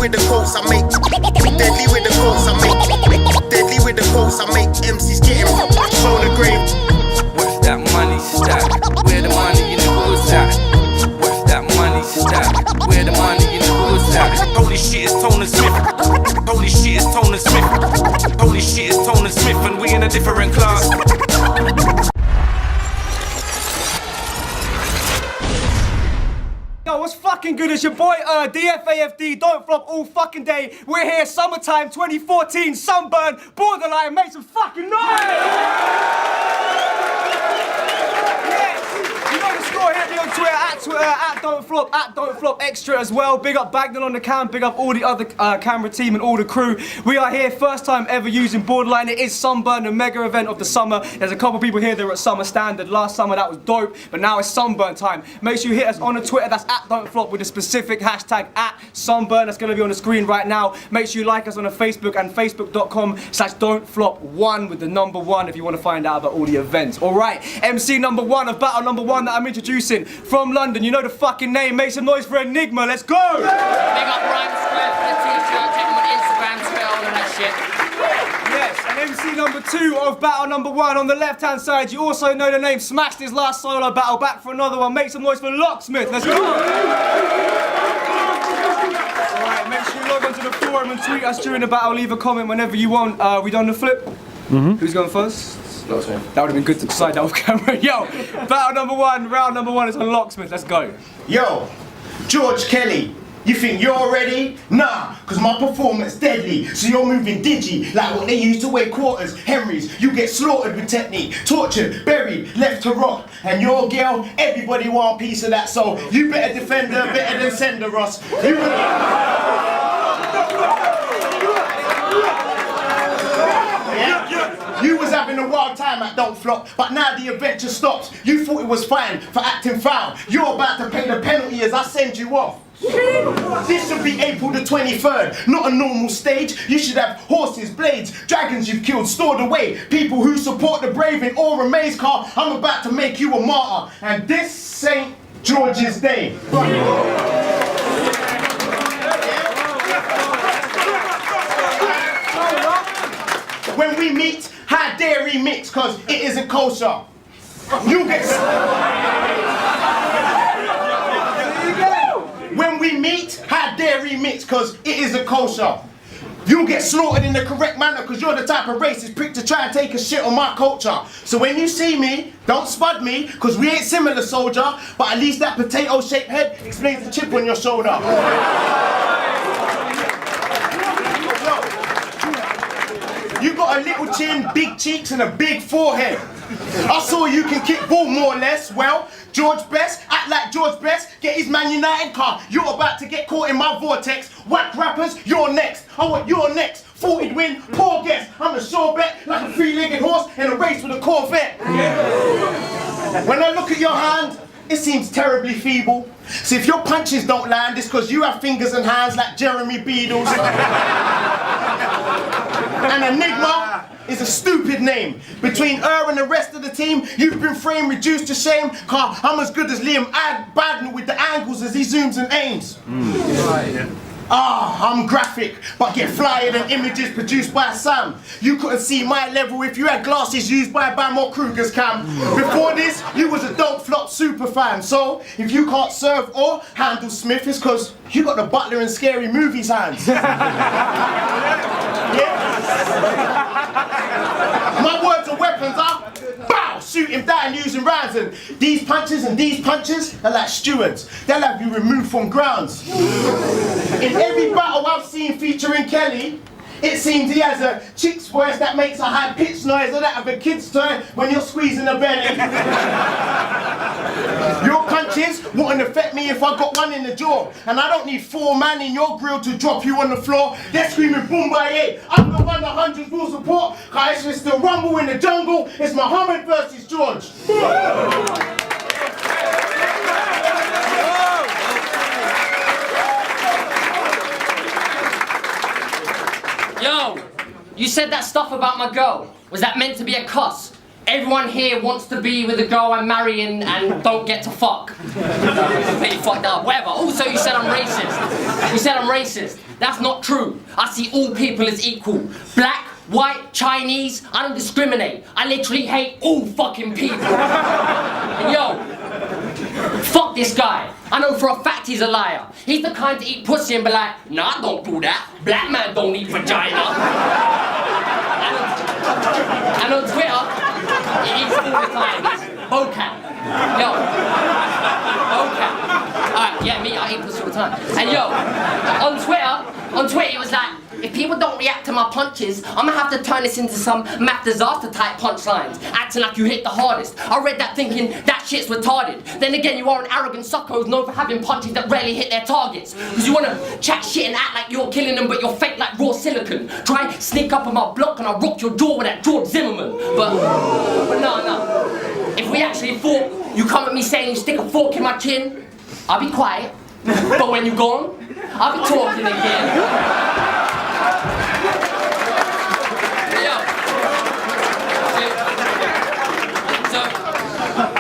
with the quotes I make. Deadly with the quotes I make. Deadly with the quotes I make. MCs getting show the grave. What's that money stack? Where the money in the goods at? What's that money stack? Where the money in the goods at? Holy shit, it's Tony Smith. Holy shit, it's Tony Smith. Holy shit, it's Tony Smith, and we in a different class. Yo, what's fucking good? It's your boy DFAFD, don't flop all fucking day. We're here, summertime 2014, sunburn, borderline, make some fucking noise! You know the score, hit me on Twitter, at Don't Flop Extra as well. Big up Bagnall on the cam, big up all the other camera team and all the crew. We are here, first time ever using Borderline. It is Sunburn, the mega event of the summer. There's a couple people here that were at Summer Standard. Last summer that was dope, but now it's Sunburn time. Make sure you hit us on the Twitter, that's at Don't Flop with a specific hashtag at Sunburn. That's gonna be on the screen right now. Make sure you like us on the Facebook and facebook.com/don'tflop1 with the number 1 if you want to find out about all the events. Alright, MC number 1 of battle number 1 that I'm introducing from London. You know the fucking name. Make some noise for Enigma. Let's go! Big up Ryan Square for the t-shirt. Check him on Instagram, Twitter, all of that shit. Yes, and MC number 2 of battle number 1 on the left-hand side. You also know the name. Smashed his last solo battle. Back for another one. Make some noise for LOCKSMYTH. Let's go! Alright, make sure you log onto the forum and tweet us during the battle. Leave a comment whenever you want. We done the flip? Who's going first? That would have been good to decide that off camera. Yo, battle number 1, round number 1 is on LOCKSMYTH. Let's go. Yo, George Kelly, you think you're ready? Nah, cause my performance deadly. So you're moving digi, like what they used to wear quarters, Henrys. You get slaughtered with technique, tortured, buried, left to rot. And your girl, everybody want a piece of that. So you better defend her better than send her, Ross. You was having a wild time at Don't Flop, but now the adventure stops. You thought it was fine for acting foul. You're about to pay the penalty as I send you off. This should be April the 23rd, not a normal stage. You should have horses, blades, dragons you've killed, stored away. People who support the brave in Aura Maze car. I'm about to make you a martyr, and this St. George's Day. When we meet, how dare we mix, cause it isn't kosher. You get... When we meet, how dare we mix, cause it isn't kosher. You get slaughtered in the correct manner, cause you're the type of racist prick to try and take a shit on my culture. So when you see me, don't spud me, cause we ain't similar, soldier, but at least that potato-shaped head explains the chip on your shoulder. You got a little chin, big cheeks, and a big forehead. I saw you can kick ball more or less. Well, George Best, act like George Best, get his Man United car. You're about to get caught in my vortex. Whack rappers, you're next. I want you're next. 40'd win, poor guess. I'm a sure bet, like a 3-legged horse in a race with a Corvette. When I look at your hand, it seems terribly feeble. So if your punches don't land, it's because you have fingers and hands like Jeremy Beadles. And Enigma is a stupid name. Between her and the rest of the team, you've been framed, reduced to shame. Car, I'm as good as Liam Bagnall with the angles as he zooms and aims. I'm graphic, but get flyer than images produced by Sam. You couldn't see my level if you had glasses used by Bam or Kruger's cam. Before this, you was a Don't Flop super fan. So, if you can't serve or handle Smith, it's cause you got the Butler in Scary Movies hands. My words are weapons, bow, shoot him down using rounds. And these punches are like stewards. They'll have you removed from grounds. In every battle I've seen featuring Kelly, it seems he has a chick's voice that makes a high-pitched noise or that of a kid's toy when you're squeezing a belly. Your punches wouldn't affect me if I got one in the jaw. And I don't need 4 man in your grill to drop you on the floor. They're screaming boom by 8. I'm the one the hundreds will support. Cause it's the rumble in the jungle. It's Muhammad versus George. Yo, you said that stuff about my girl. Was that meant to be a cuss? everyone here wants to be with a girl I'm marrying and don't get to fuck. Completely fucked up. Whatever. Also, you said I'm racist. You said I'm racist. That's not true. I see all people as equal. Black, white, Chinese, I don't discriminate. I literally hate all fucking people. And yo, fuck this guy. I know for a fact he's a liar. He's the kind to eat pussy and be like, nah, don't do that. Black man don't eat vagina. And on Twitter, he eats all the time. Bocap. Yo. Bocap. Alright, yeah, me, I eat pussy all the time. And yo, on Twitter it was like, if people don't react to my punches, I'm gonna have to turn this into some math disaster type punchlines, acting like you hit the hardest. I read that thinking, that shit's retarded. Then again, you are an arrogant sucker who's known for having punches that rarely hit their targets. Cause you wanna chat shit and act like you're killing them, but you're fake like raw silicon. Try and sneak up on my block and I'll rock your jaw with that George Zimmerman. But no. If we actually fought, you come at me saying you stick a fork in my chin, I'll be quiet. But when you're gone, I'll be talking again.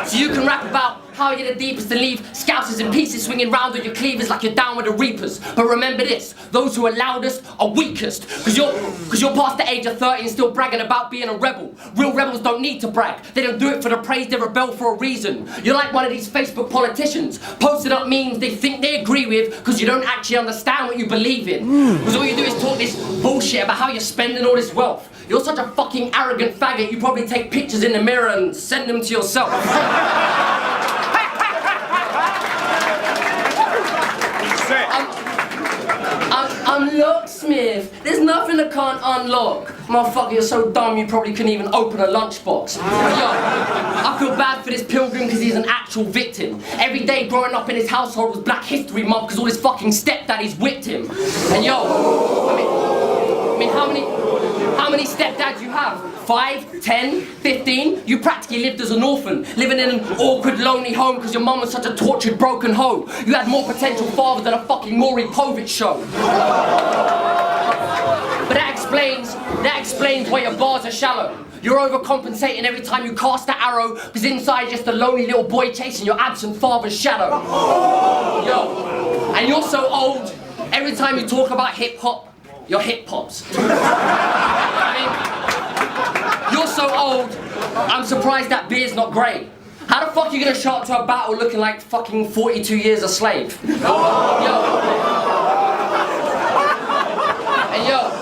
So you can rap about how you're the deepest and leave scousers in pieces swinging round on your cleavers like you're down with the reapers. But remember this, those who are loudest are weakest. Cause you're past the age of 30 and still bragging about being a rebel. Real rebels don't need to brag. They don't do it for the praise, they rebel for a reason. You're like one of these Facebook politicians, posting up memes they think they agree with cause you don't actually understand what you believe in. Cause all you do is talk this bullshit about how you're spending all this wealth. You're such a fucking arrogant faggot, you probably take pictures in the mirror and send them to yourself. I'm Locksmith. There's nothing I can't unlock. Motherfucker, you're so dumb you probably couldn't even open a lunchbox. Yo, I feel bad for this pilgrim because he's an actual victim. Every day growing up in his household was Black History Month because all his fucking stepdaddies whipped him. And yo, I mean, how many stepdads you have? 5, 10, 15? You practically lived as an orphan, living in an awkward, lonely home because your mum was such a tortured, broken hoe. You had more potential father than a fucking Maury Povich show. But that explains why your bars are shallow. You're overcompensating every time you cast that arrow because inside you're just a lonely little boy chasing your absent father's shadow. Yo, and you're so old, every time you talk about hip-hop, you're hip-hops. I mean, you're so old, I'm surprised that beard's not grey. How the fuck are you gonna show up to a battle looking like fucking 42 years a slave? Yo. And yo.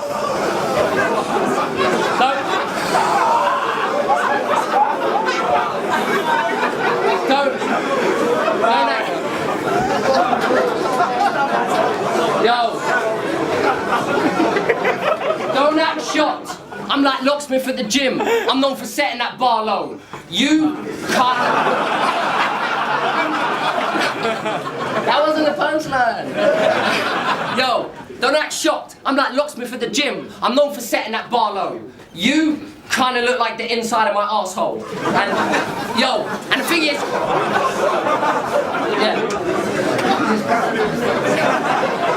Don't act shocked. I'm like Locksmith at the gym. I'm known for setting that bar low. You can't. That wasn't a punchline. Yo, don't act shocked. I'm like Locksmith at the gym. I'm known for setting that bar low. You kind of look like the inside of my asshole. And yo, and the thing is,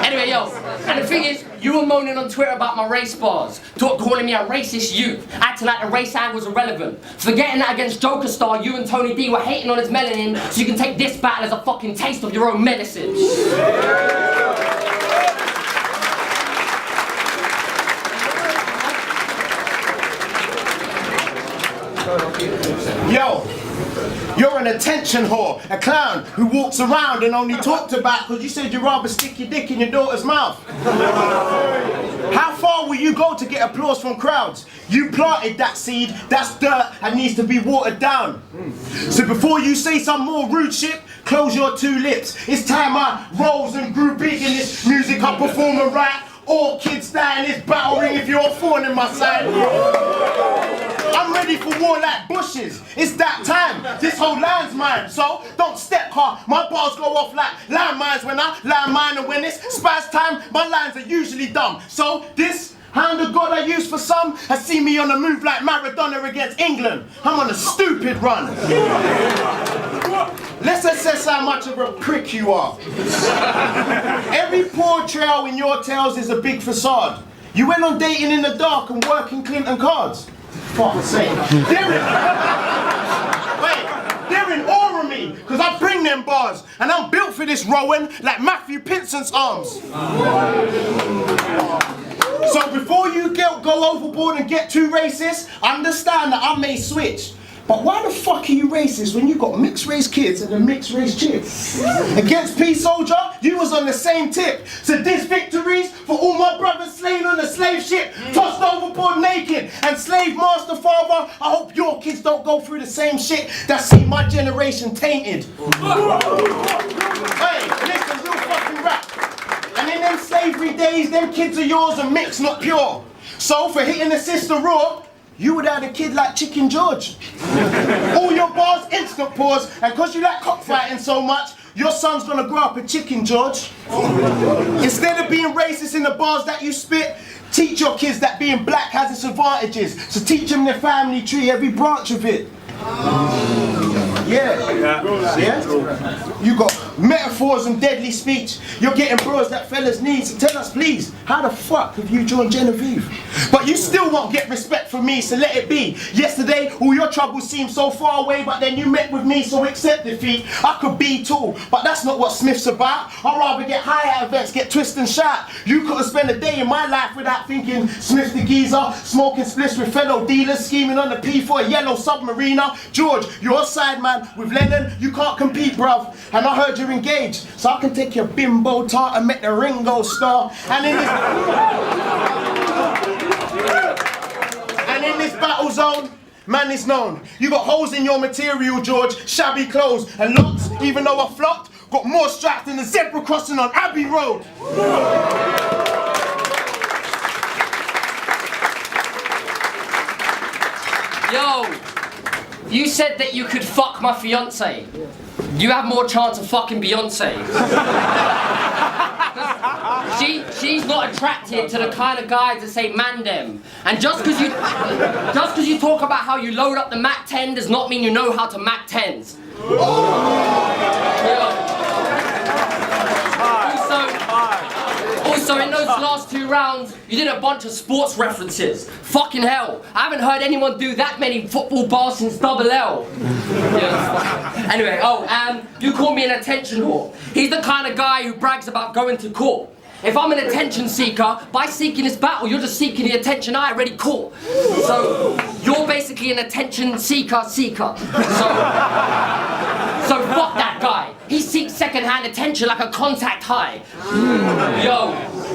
anyway, yo, and the thing is, you were moaning on Twitter about my race bars, calling me a racist youth, acting like the race angle's irrelevant, forgetting that against Joker Star, you and Tony D were hating on his melanin, so you can take this battle as a fucking taste of your own medicine. Yo, you're an attention whore, a clown who walks around and only talked about because you said you'd rather stick your dick in your daughter's mouth. How far will you go to get applause from crowds? You planted that seed, that's dirt and needs to be watered down. So before you say some more rude shit, close your two lips. It's time I rose and grew big in this music I perform and write. All kids die in this battle ring if you're a thorn in my side. I'm ready for war like bushes. It's that time. This whole land's mine. So don't step car. My bars go off like landmines when I land mine, and when it's spaz time, my lines are usually dumb. So this hand of God I use for some has seen me on the move like Maradona against England. I'm on a stupid run. Let's assess how much of a prick you are. Every poor trail in your tales is a big facade. You went on dating in the dark and working Clinton cards. Fuck's sake. They're in awe of me, because I bring them bars, and I'm built for this rowing like Matthew Pinson's arms. So before you go overboard and get too racist, understand that I may switch. But why the fuck are you racist when you got mixed race kids and a mixed race chick? Against Peace Soldier, you was on the same tip. So this victories for all my brothers slain on the slave ship, tossed overboard naked, and slave master father, I hope your kids don't go through the same shit that see my generation tainted. Hey, listen, real fucking rap. And in them slavery days, them kids are yours and mixed, not pure. So for hitting the sister raw, you would have a kid like Chicken George. All your bars instant pause, and cause you like cockfighting so much, your son's gonna grow up a Chicken George. Instead of being racist in the bars that you spit, teach your kids that being black has its advantages. So teach them the family tree, every branch of it. Yeah. You got metaphors and deadly speech. You're getting bros that fellas need. So tell us, please, how the fuck have you joined Genevieve? But you still won't get respect from me, so let it be. Yesterday, all your troubles seemed so far away, but then you met with me, so accept defeat. I could be tall, but that's not what Smith's about. I'd rather get high at events, get twist and shout. You couldn't spend a day in my life without thinking Smith the geezer, smoking splits with fellow dealers, scheming on the P for a yellow submariner. George, you're a side man with Lennon, you can't compete, bruv. And I heard you're engaged, so I can take your bimbo tart and make the Ringo star. And in this battle zone, man is known. You got holes in your material, George, shabby clothes, and locks, even though I flopped, got more straps than the zebra crossing on Abbey Road. Yo, you said that you could fuck my fiance. You have more chance of fucking Beyonce. She's not attracted to the kind of guys that say man them. And just because you talk about how you load up the Mac 10 does not mean you know how to Mac 10s. Also, in those last 2 rounds, you did a bunch of sports references. Fucking hell, I haven't heard anyone do that many football bars since Double L. Anyway, you call me an attention whore. He's the kind of guy who brags about going to court. If I'm an attention seeker, by seeking this battle, you're just seeking the attention I already caught. So, you're basically an attention seeker. So fuck that guy. He seeks second-hand attention like a contact high. Yo,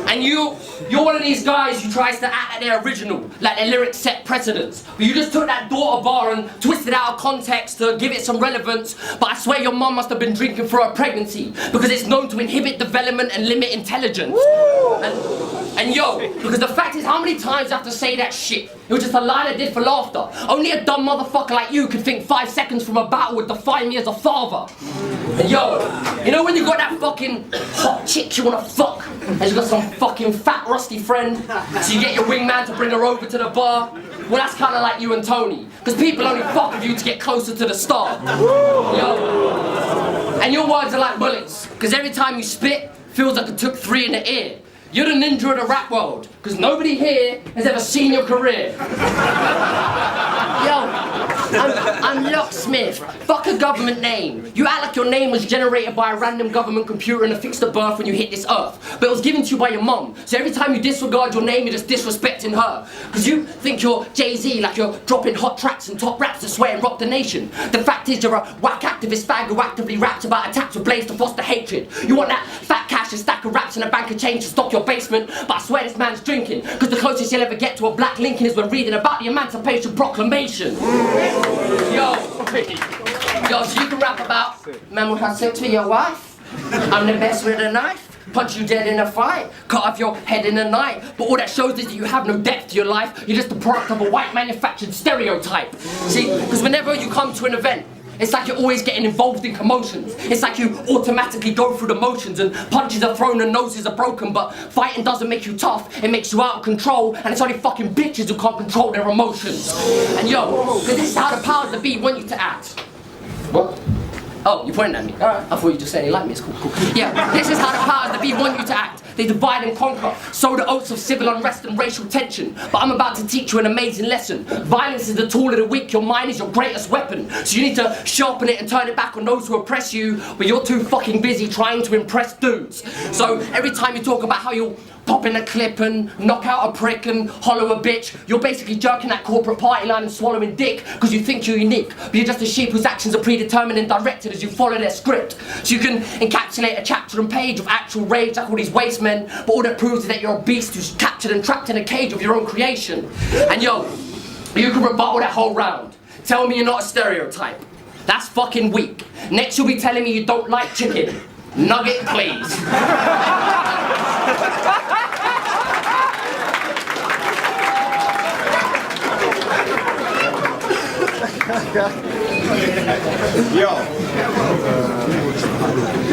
and you're one of these guys who tries to act like they're original, like their lyrics set precedents. But you just took that daughter bar and twisted it out of context to give it some relevance. But I swear your mum must have been drinking for her pregnancy, because it's known to inhibit development and limit intelligence. And yo, because the fact is, how many times I have to say that shit? It was just a line I did for laughter. Only a dumb motherfucker like you could think 5 seconds from a battle would define me as a father. And yo, you know when you got that fucking hot chick you wanna fuck, and you got some fucking fat rusty friend, so you get your wingman to bring her over to the bar? Well, that's kinda like you and Tony, because people only fuck with you to get closer to the star. Yo, and your words are like bullets, because every time you spit, feels like it took 3 in the ear. You're the ninja of the rap world, because nobody here has ever seen your career. Yo, I'm Locksmith. Fuck a government name. You act like your name was generated by a random government computer and affixed to birth when you hit this earth. But it was given to you by your mum. So every time you disregard your name, you're just disrespecting her. Because you think you're Jay-Z, like you're dropping hot tracks and top raps to swear and rock the nation. The fact is you're a whack activist fag who actively raps about attacks with blades to foster hatred. You want that fat cash, a stack of raps and a bank of change to stock your basement. But I swear this man's drinking. Because the closest you'll ever get to a black Lincoln is when reading about the Emancipation Proclamation. Yo, so you can rap about, man will have sex with your wife, I'm the best with a knife, punch you dead in a fight, cut off your head in a night, but all that shows is that you have no depth to your life, you're just the product of a white manufactured stereotype. See, because whenever you come to an event, it's like you're always getting involved in commotions. It's like you automatically go through the motions and punches are thrown and noses are broken, but fighting doesn't make you tough, it makes you out of control, and it's only fucking bitches who can't control their emotions. And yo, because this is how the powers that be want you to act. What? Oh, you're pointing at me. Alright. I thought you just said you like me. It's cool, cool. Yeah, this is how the powers that be want you to act. They divide and conquer, sow the oats of civil unrest and racial tension. But I'm about to teach you an amazing lesson. Violence is the tool of the weak, your mind is your greatest weapon. So you need to sharpen it and turn it back on those who oppress you, but you're too fucking busy trying to impress dudes. So every time you talk about how you'll pop in a clip and knock out a prick and hollow a bitch, you're basically jerking that corporate party line and swallowing dick because you think you're unique, but you're just a sheep whose actions are predetermined and directed as you follow their script. So you can encapsulate a chapter and page of actual rage like all these waste men, but all that proves is that you're a beast who's captured and trapped in a cage of your own creation. And yo, you can rebuttal that whole round. Tell me you're not a stereotype. That's fucking weak. Next you'll be telling me you don't like chicken. Nugget, please. Yo.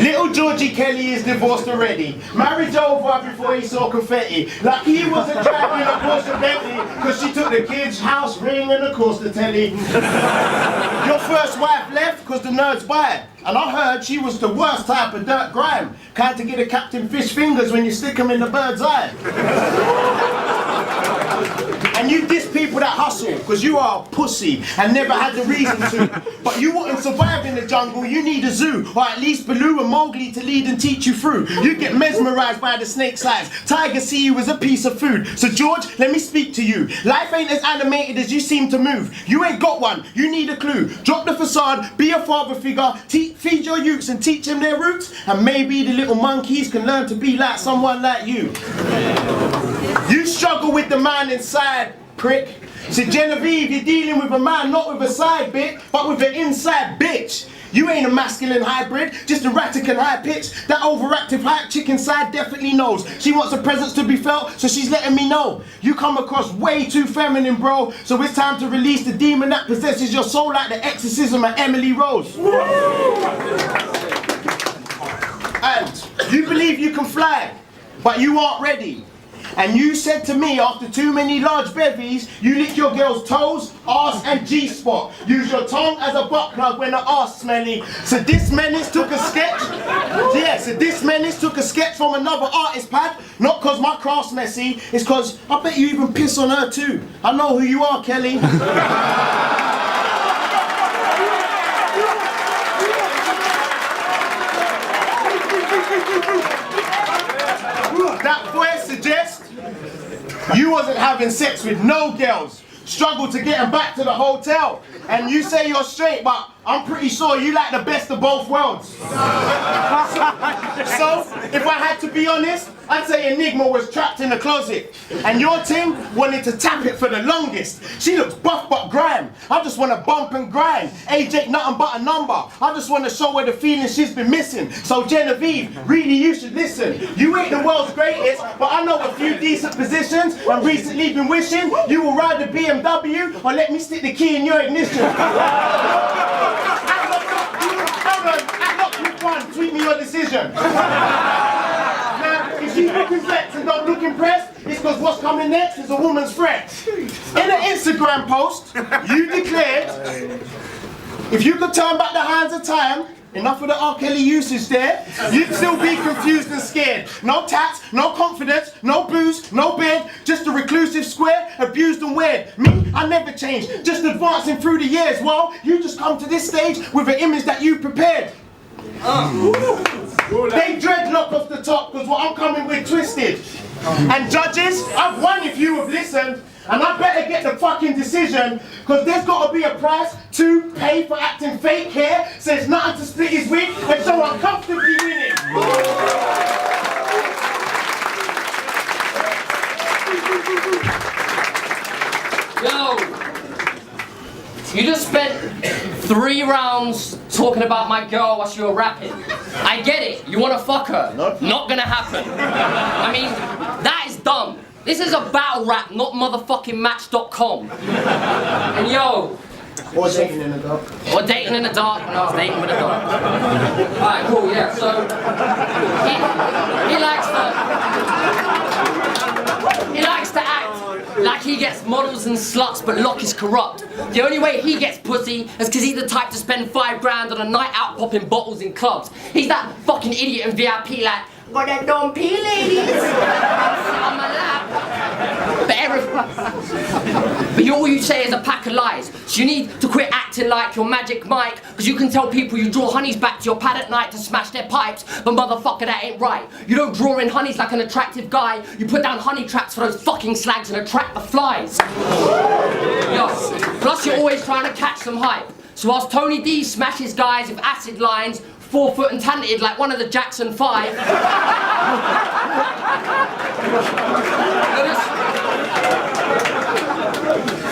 Little Georgie Kelly is divorced already. Marriage over before he saw confetti. Like he wasn't driving a Porsche Bentley because she took the kids' house ring and of course the telly. Your first wife left because the nerds buy it. And I heard she was the worst type of dirt grime. Kind to get a Captain Fish fingers when you stick them in the bird's eye. And you diss people that hustle, because you are a pussy and never had the reason to. But you wouldn't survive in the jungle, you need a zoo, or at least Baloo and Mowgli to lead and teach you through. You get mesmerized by the snake's eyes. Tigers see you as a piece of food. So George, let me speak to you. Life ain't as animated as you seem to move. You ain't got one, you need a clue. Drop the facade, be a father figure, feed your youths and teach them their roots, and maybe the little monkeys can learn to be like someone like you. You struggle with the man inside, prick. So Genevieve, you're dealing with a man, not with a side bit, but with an inside bitch. You ain't a masculine hybrid, just erratic and high pitch. That overactive hype chick inside definitely knows. She wants a presence to be felt, so she's letting me know. You come across way too feminine, bro. So it's time to release the demon that possesses your soul like the exorcism of Emily Rose. And you believe you can fly, but you aren't ready. And you said to me after too many large bevies, you lick your girl's toes, arse and G-spot. Use your tongue as a butt plug when the arse smelly. So this menace took a sketch. Yeah, so this menace took a sketch from another artist pad. Not cause my craft's messy, it's cause I bet you even piss on her too. I know who you are, Kelly. That voice suggests you wasn't having sex with no girls. Struggled to get them back to the hotel. And you say you're straight, but I'm pretty sure you like the best of both worlds. So, if I had to be honest, I'd say Enigma was trapped in the closet. And your team wanted to tap it for the longest. She looks buff but grime. I just want to bump and grind. Age ain't nothing but a number. I just want to show her the feeling she's been missing. So Genevieve, really you should listen. You ain't the world's greatest, but I know a few decent positions. And recently been wishing you will ride the BMW or let me stick the key in your ignition. Tweet me your decision. Now, if she's looking vexed and don't look impressed, it's because what's coming next is a woman's threat. In an Instagram post, you declared, if you could turn back the hands of time, enough of the R. Kelly usage there, you'd still be confused and scared. No tats, no confidence, no booze, no bed, just a reclusive square, abused and weird. Me, I never changed, just advancing through the years. Well, you just come to this stage with an image that you prepared. They dreadlock off the top because what I'm coming with twisted. And judges, I've won if you have listened. And I better get the fucking decision because there's got to be a price to pay for acting fake here. So it's nothing to split his wig and so I'm comfortably winning. Yo, you just spent 3 rounds talking about my girl while you were rapping. I get it, you want to fuck her. Not gonna happen. I mean, that is dumb. This is a battle rap, not motherfucking Match.com. And yo. Or dating in the dark. Or dating in the dark when I was dating with a dog. Alright, cool, yeah, so. He likes to act Like he gets models and sluts, but Lock is corrupt. The only way he gets pussy is because he's the type to spend $5 grand on a night out popping bottles in clubs. He's that fucking idiot in VIP like, got that don't pee, ladies. On my lap. But all you say is a pack of lies. So you need to quit acting like you're Magic Mike, because you can tell people you draw honeys back to your pad at night to smash their pipes, but motherfucker, that ain't right. You don't draw in honeys like an attractive guy. You put down honey traps for those fucking slags and attract the flies. Yo, plus you're always trying to catch some hype. So whilst Tony D smashes guys with acid lines, 4 foot and talented like one of the Jackson 5.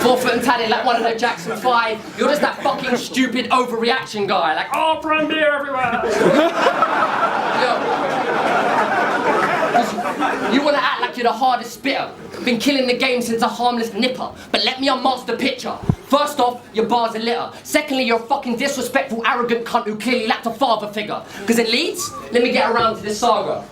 4 foot and talented like one of the Jackson 5. You're just that fucking stupid overreaction guy. Like, oh, brand beer everywhere. Yo. You want to act like you're the hardest spitter. Been killing the game since a harmless nipper. But let me unmask the picture. First off, your bars are litter. Secondly, you're a fucking disrespectful, arrogant cunt who clearly lacked a father figure. Because in Leeds, let me get around to this saga.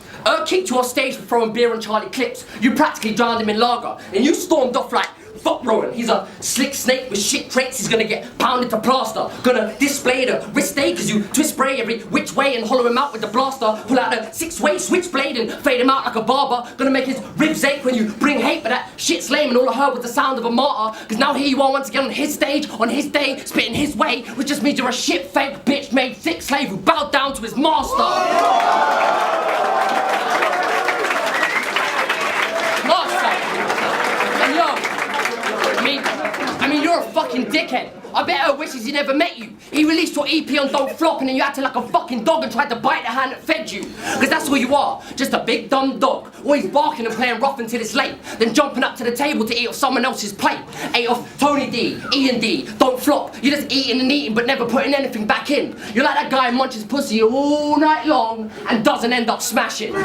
Kicked you off stage for throwing beer on Charlie Clips. You practically drowned him in lager. And you stormed off like, fuck Rowan. He's a slick snake with shit traits. He's gonna get pounded to plaster. Gonna display the wrist day because you twist spray every which way and hollow him out with the blaster. Pull out a 6-way switchblade and fade him out like a barber. Gonna make his ribs ache when you bring hate, but that shit's lame and all I heard was the sound of a martyr. Cause now here you are once again on his stage, on his day, spitting his way, which just means you're a shit fake bitch made thick slave who bowed down to his master. I mean, you're a fucking dickhead. I bet her wishes he never met you. He released your EP on Don't Flop and then you acted like a fucking dog and tried to bite the hand that fed you. Because that's what you are, just a big dumb dog. Always barking and playing rough until it's late. Then jumping up to the table to eat off someone else's plate. Ate off Tony D, Ian D, Don't Flop. You're just eating and eating but never putting anything back in. You're like that guy who munches pussy all night long and doesn't end up smashing. Yo,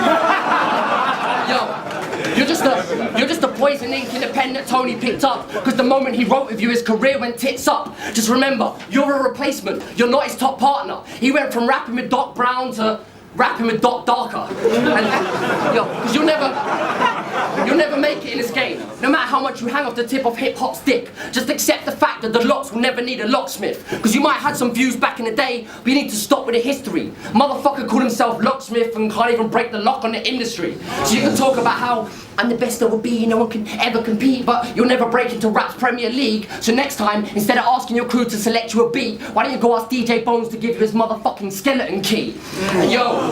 you're just a poison ink independent Tony picked up because the moment he wrote with you his career went tits up. Just remember, you're a replacement, you're not his top partner. He went from rapping with Doc Brown to rapping with Doc Darker. And, yo, because you'll never make it in this game. No matter how much you hang off the tip of hip-hop's dick. Just accept the fact that the locks will never need a locksmith. Because you might have had some views back in the day, but you need to stop with the history. Motherfucker called himself locksmith and can't even break the lock on the industry. So you can talk about how I'm the best there will be, no one can ever compete, but you'll never break into rap's Premier League. So next time, instead of asking your crew to select you a beat, why don't you go ask DJ Bones to give you his motherfucking skeleton key? And yo,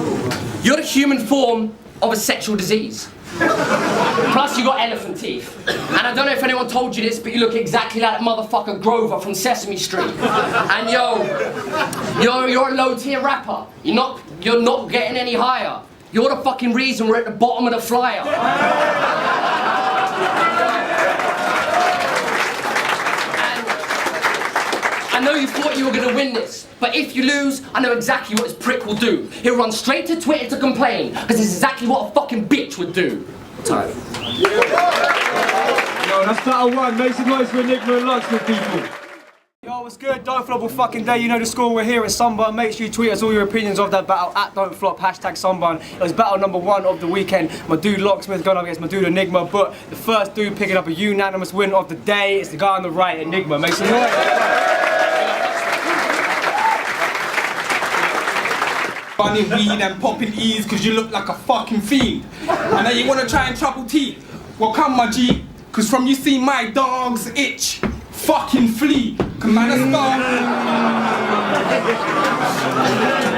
you're the human form of a sexual disease. Plus you got elephant teeth. And I don't know if anyone told you this, but you look exactly like that motherfucker Grover from Sesame Street. And yo, you're a low tier rapper. You're not getting any higher. You're the fucking reason we're at the bottom of the flyer. I know you thought you were gonna win this, but if you lose, I know exactly what this prick will do. He'll run straight to Twitter to complain, because it's exactly what a fucking bitch would do. Time. Yo, that's battle 1. Make some noise for Enigma and LOCKSMYTH, people. Yo, what's good? Don't flop all fucking day. You know the score. We're here at Sunburn. Make sure you tweet us all your opinions of that battle at Don't Flop, #Sunburn. It was battle number 1 of the weekend. My dude LOCKSMYTH going up against my dude Enigma, but the first dude picking up a unanimous win of the day is the guy on the right, Enigma. Make some noise. Bunning weed and popping E's cause you look like a fucking fiend. And now you wanna try and trouble tea. Well come my G, cause from you see my dogs itch, fucking flee. Come on and start.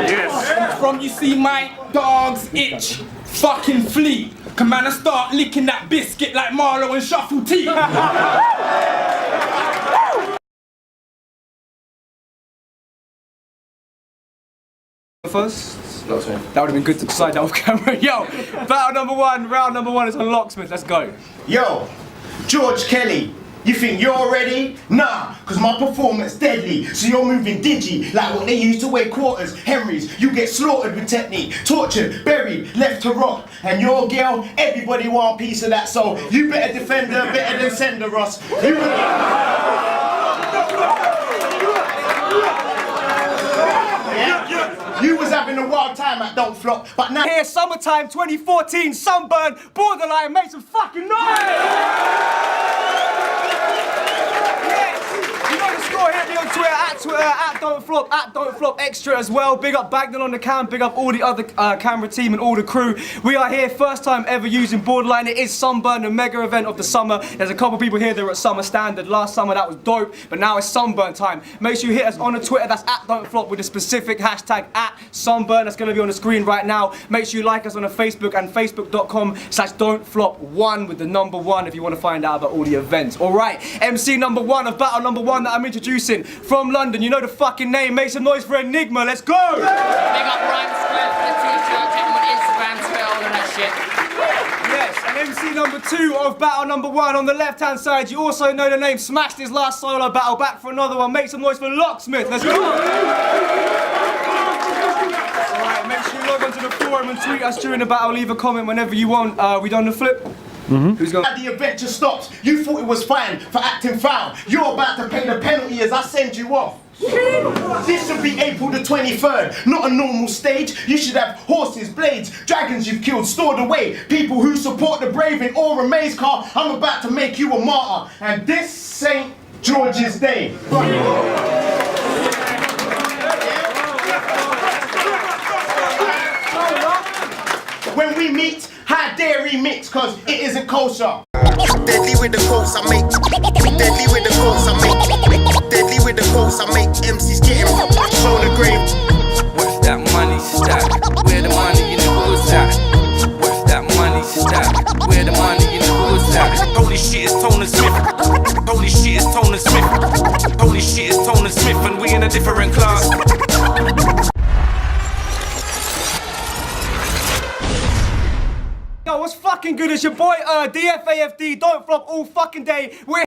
Yes. From you see my dogs itch, fucking flee. Come on and start licking that biscuit like Marlowe and Shuffle Tea. First? No, sorry. That would have been good to decide that off camera. Yo, battle number 1, round number 1 is on LOCKSMYTH. Let's go. Yo, George Kelly, you think you're ready? Nah, cause my performance deadly. So you're moving digi, like what they used to wear quarters, Henrys. You get slaughtered with technique, tortured, buried, left to rot. And your girl, everybody want a piece of that, so you better defend her better than send her, Ross. You was having a wild time at Don't Flop, but now here, summertime 2014, Sunburn, Borderline, make some fucking noise! Twitter, Don't Flop Extra as well. Big up Bagnall on the cam, big up all the other camera team and all the crew. We are here, first time ever using Borderline. It is Sunburn, the mega event of the summer. There's a couple people here that were at Summer Standard last summer, that was dope, but now it's Sunburn time. Make sure you hit us on the Twitter, that's Don't Flop with a specific hashtag @Sunburn. That's going to be on the screen right now. Make sure you like us on the Facebook and facebook.com/don'tflop1 with the number 1 if you want to find out about all the events. Alright, MC number 1 of battle number 1 that I'm introducing from London. You know the fucking name. Make some noise for Enigma. Let's go! Big up Rhyme Square for the t-shirt, check them on Instagram, Twitter, all of that shit. Yes, and MC number 2 of battle number 1 on the left-hand side. You also know the name. Smashed his last solo battle, back for another one. Make some noise for LOCKSMYTH. Let's go! Alright, make sure you log onto the forum and tweet us during the battle. Leave a comment whenever you want. We done the flip? Who's going? The adventure stops. You thought it was fine for acting foul. You're about to pay the penalty as I send you off. This should be April the 23rd, not a normal stage. You should have horses, blades, dragons you've killed, stored away. People who support the brave in all remains car. I'm about to make you a martyr, and this St. George's Day. When we meet, high dairy mix, cause it isn't kosher. Deadly with the quotes I make. Deadly with the quotes I make. Deadly with the quotes I make. MCs getting show the grave. What's that money stack? Where the money in the woods at? What's that money stack? Where the money in the woods at? Holy shit, it's Tona Smith. Holy shit, it's Tona Smith. Holy shit, it's Tona Smith, and we in a different class. Yo, what's fucking good? It's your boy DFAFD. Don't flop all fucking day. We're